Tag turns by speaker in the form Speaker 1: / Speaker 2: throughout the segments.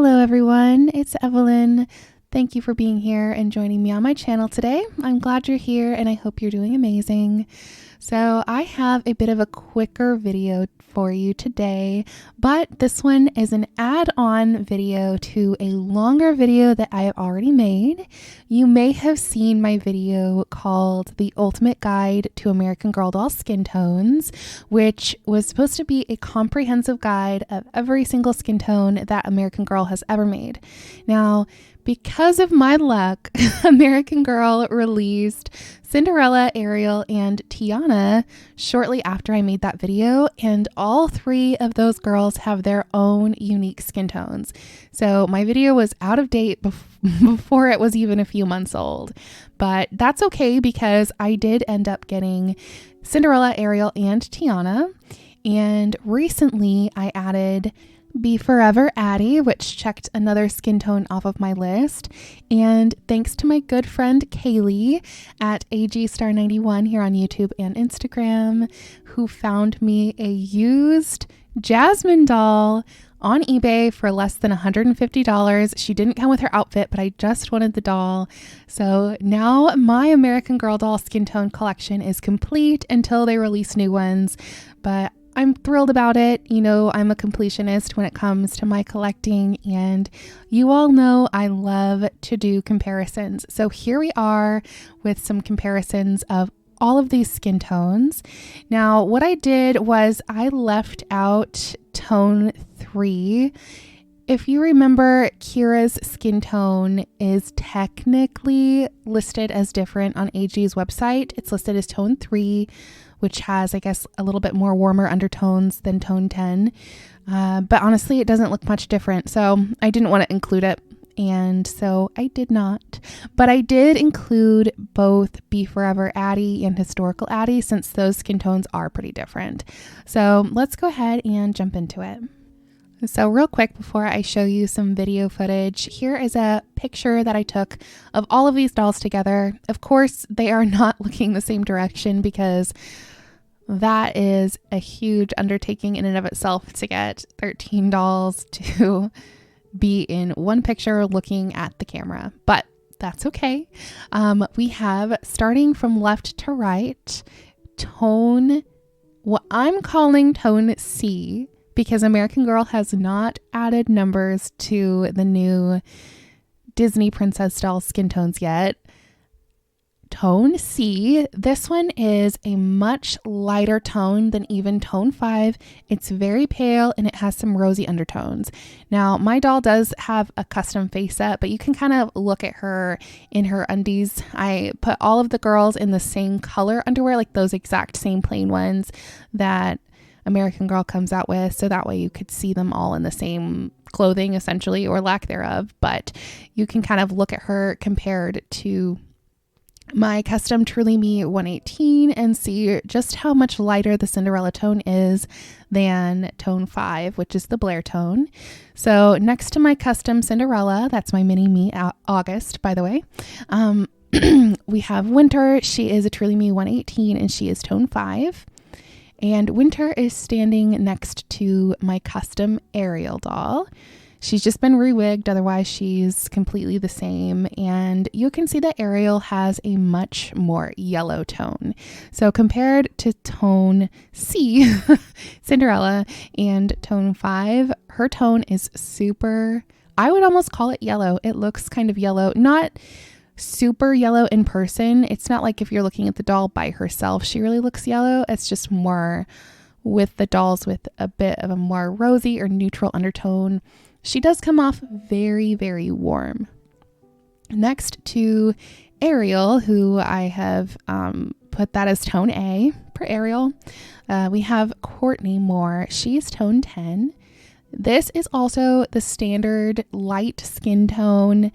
Speaker 1: Hello everyone, it's Evelyn. Thank you for being here and joining me on my channel today. I'm glad you're here and I hope you're doing amazing. So I have a bit of a quicker video for you today, but this one is an add-on video to a longer video that I have already made. You may have seen my video called The Ultimate Guide to American Girl Doll Skintones, which was supposed to be a comprehensive guide of every single skin tone that American Girl has ever made. Now, because of my luck, American Girl released Cinderella, Ariel, and Tiana shortly after I made that video, and all three of those girls have their own unique skin tones. So my video was out of date before it was even a few months old, but that's okay because I did end up getting Cinderella, Ariel, and Tiana, and recently I added Be Forever Addie, which checked another skin tone off of my list. And thanks to my good friend Kaylee at AGstar91 here on YouTube and Instagram, who found me a used Jasmine doll on eBay for less than $150. She didn't come with her outfit, but I just wanted the doll. So now my American Girl doll skin tone collection is complete until they release new ones. But I'm thrilled about it. You know, I'm a completionist when it comes to my collecting, and you all know I love to do comparisons. So here we are with some comparisons of all of these skin tones. Now, what I did was I left out tone 3. If you remember, Kira's skin tone is technically listed as different on AG's website. It's listed as tone 3, which has, I guess, a little bit more warmer undertones than tone 10. But honestly, it doesn't look much different. So I didn't want to include it. And so I did not. But I did include both Be Forever Addie and Historical Addie, since those skin tones are pretty different. So let's go ahead and jump into it. So real quick, before I show you some video footage, here is a picture that I took of all of these dolls together. Of course, they are not looking the same direction because that is a huge undertaking in and of itself to get 13 dolls to be in one picture looking at the camera, but that's okay. We have, starting from left to right, what I'm calling tone C, because American Girl has not added numbers to the new Disney Princess doll skin tones yet. Tone C, this one is a much lighter tone than even tone 5. It's very pale and it has some rosy undertones. Now, my doll does have a custom face set, but you can kind of look at her in her undies. I put all of the girls in the same color underwear, like those exact same plain ones that American Girl comes out with, so that way you could see them all in the same clothing essentially, or lack thereof. But you can kind of look at her compared to my custom Truly Me 118 and see just how much lighter the Cinderella tone is than tone 5, which is the Blair tone. So next to my custom Cinderella, that's my mini me August, by the way, we have Winter. She is a Truly Me 118 and she is tone 5. And Winter is standing next to my custom Ariel doll. She's just been rewigged, otherwise she's completely the same. And you can see that Ariel has a much more yellow tone. So compared to tone C, Cinderella, and tone 5, her tone is super, I would almost call it yellow. It looks kind of yellow, not super yellow in person. It's not like if you're looking at the doll by herself, she really looks yellow. It's just more with the dolls with a bit of a more rosy or neutral undertone. She does come off very, very warm. Next to Ariel, who I have put that as tone A for Ariel, we have Courtney Moore. She's tone 10. This is also the standard light skin tone.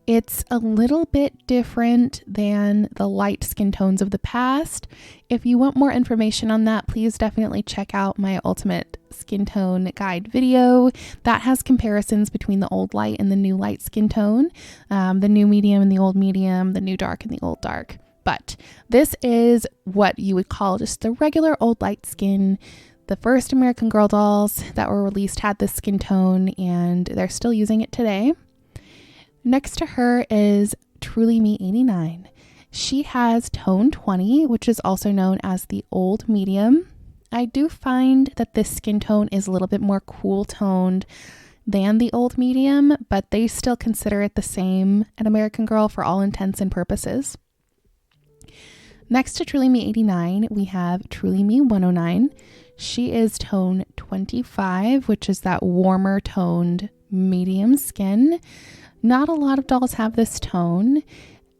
Speaker 1: It's a little bit different than the light skin tones of the past. If you want more information on that, please definitely check out my Ultimate Skin Tone Guide video. That has comparisons between the old light and the new light skin tone, the new medium and the old medium, the new dark and the old dark. But this is what you would call just the regular old light skin. The first American Girl dolls that were released had this skin tone, and they're still using it today. Next to her is Truly Me 89. She has tone 20, which is also known as the old medium. I do find that this skin tone is a little bit more cool toned than the old medium, but they still consider it the same at American Girl for all intents and purposes. Next to Truly Me 89, we have Truly Me 109. She is tone 25, which is that warmer toned medium skin. Not a lot of dolls have this tone,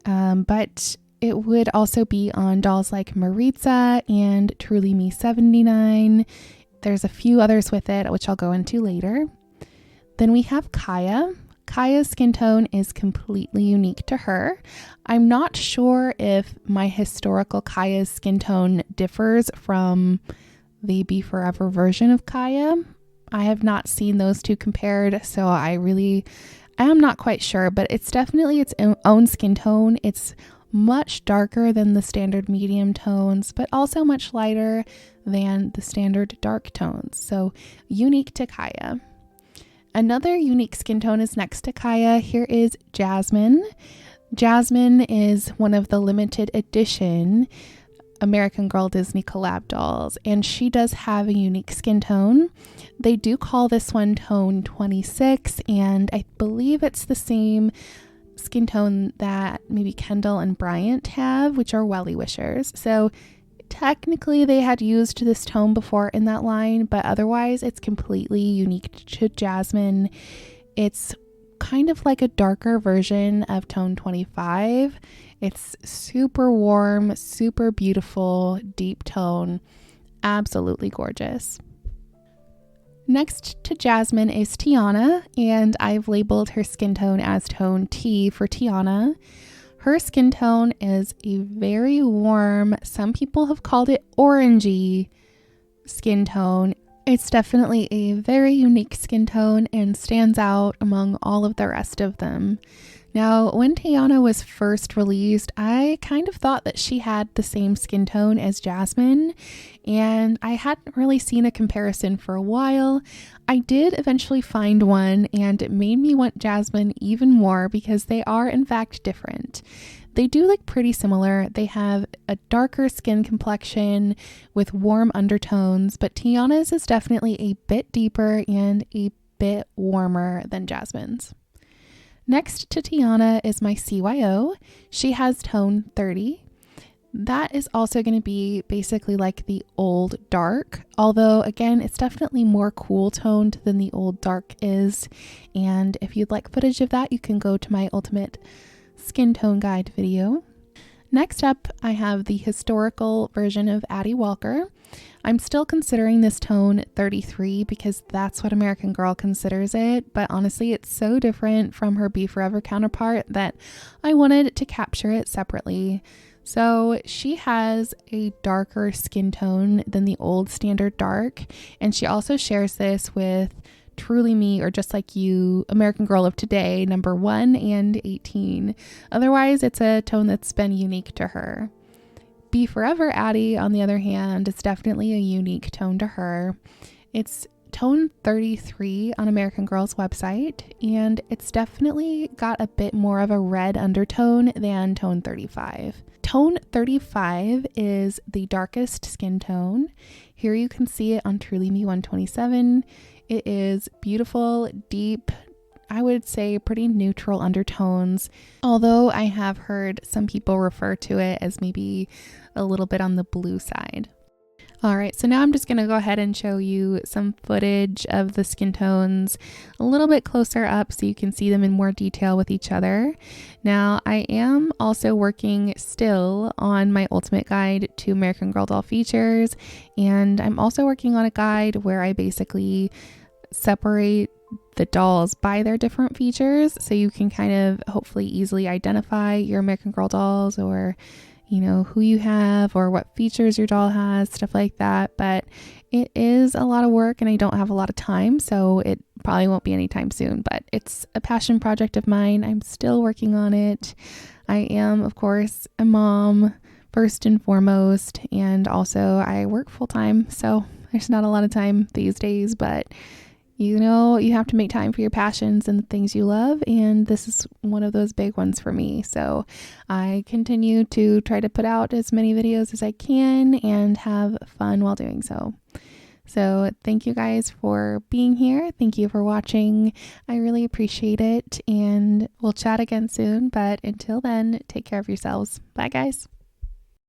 Speaker 1: but it would also be on dolls like Maritza and Truly Me 79. There's a few others with it, which I'll go into later. Then we have Kaya. Kaya's skin tone is completely unique to her. I'm not sure if my historical Kaya's skin tone differs from the Be Forever version of Kaya. I have not seen those two compared, so I am not quite sure, but it's definitely its own skin tone. It's much darker than the standard medium tones, but also much lighter than the standard dark tones. So unique to Kaya. Another unique skin tone is next to Kaya. Here is Jasmine. Jasmine is one of the limited edition American Girl Disney collab dolls, and she does have a unique skin tone. They do call this one tone 26, and I believe it's the same skin tone that maybe Kendall and Bryant have, which are Welly Wishers. So technically they had used this tone before in that line, but otherwise it's completely unique to Jasmine. It's kind of like a darker version of tone 25. It's super warm, super beautiful, deep tone, absolutely gorgeous. Next to Jasmine is Tiana, and I've labeled her skin tone as tone T for Tiana. Her skin tone is a very warm, some people have called it orangey skin tone. It's definitely a very unique skin tone and stands out among all of the rest of them. Now, when Tiana was first released, I kind of thought that she had the same skin tone as Jasmine, and I hadn't really seen a comparison for a while. I did eventually find one, and it made me want Jasmine even more because they are in fact different. They do look pretty similar. They have a darker skin complexion with warm undertones, but Tiana's is definitely a bit deeper and a bit warmer than Jasmine's. Next to Tiana is my CYO. She has tone 30. That is also going to be basically like the old dark, although again, it's definitely more cool toned than the old dark is. And if you'd like footage of that, you can go to my ultimate skin tone guide video. Next up, I have the historical version of Addie Walker. I'm still considering this tone 33 because that's what American Girl considers it, but honestly, it's so different from her Be Forever counterpart that I wanted to capture it separately. So she has a darker skin tone than the old standard dark, and she also shares this with Truly Me, or Just Like You, American Girl of Today, number 1 and 18. Otherwise, it's a tone that's been unique to her. Be Forever Addie, on the other hand, is definitely a unique tone to her. It's tone 33 on American Girl's website, and it's definitely got a bit more of a red undertone than tone 35. Tone 35 is the darkest skin tone. Here you can see it on Truly Me 127. It is beautiful, deep, I would say pretty neutral undertones, although I have heard some people refer to it as maybe a little bit on the blue side. All right, so now I'm just going to go ahead and show you some footage of the skin tones a little bit closer up so you can see them in more detail with each other. Now, I am also working still on my ultimate guide to American Girl doll features, and I'm also working on a guide where I basically separate the dolls by their different features so you can kind of hopefully easily identify your American Girl dolls, or you know, who you have or what features your doll has, stuff like that. But it is a lot of work and I don't have a lot of time, so it probably won't be anytime soon, but it's a passion project of mine. I'm still working on it. I am, of course, a mom first and foremost, and also I work full time, so There's not a lot of time these days, but you know, you have to make time for your passions and the things you love. And this is one of those big ones for me. So I continue to try to put out as many videos as I can and have fun while doing so. So thank you guys for being here. Thank you for watching. I really appreciate it. And we'll chat again soon. But until then, take care of yourselves. Bye, guys.